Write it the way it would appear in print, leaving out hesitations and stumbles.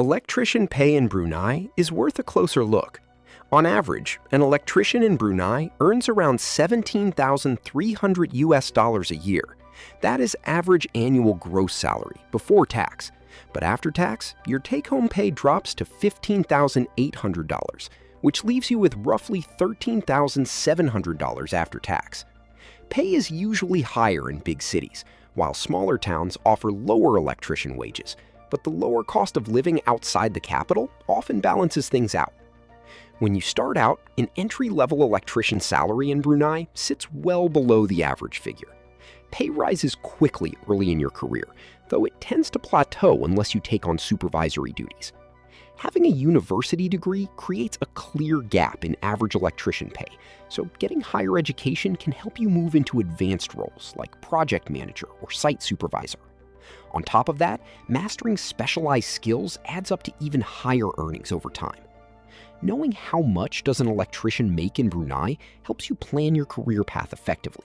Electrician pay in Brunei is worth a closer look. On average, an electrician in Brunei earns around 17,300 US dollars a year. That is average annual gross salary before tax. But after tax, your take-home pay drops to $15,800, which leaves you with roughly $13,700 after tax. Pay is usually higher in big cities, while smaller towns offer lower electrician wages, but the lower cost of living outside the capital often balances things out. When you start out, an entry-level electrician salary in Brunei sits well below the average figure. Pay rises quickly early in your career, though it tends to plateau unless you take on supervisory duties. Having a university degree creates a clear gap in average electrician pay, so getting higher education can help you move into advanced roles like project manager or site supervisor. On top of that, mastering specialized skills adds up to even higher earnings over time. Knowing how much does an electrician make in Brunei helps you plan your career path effectively.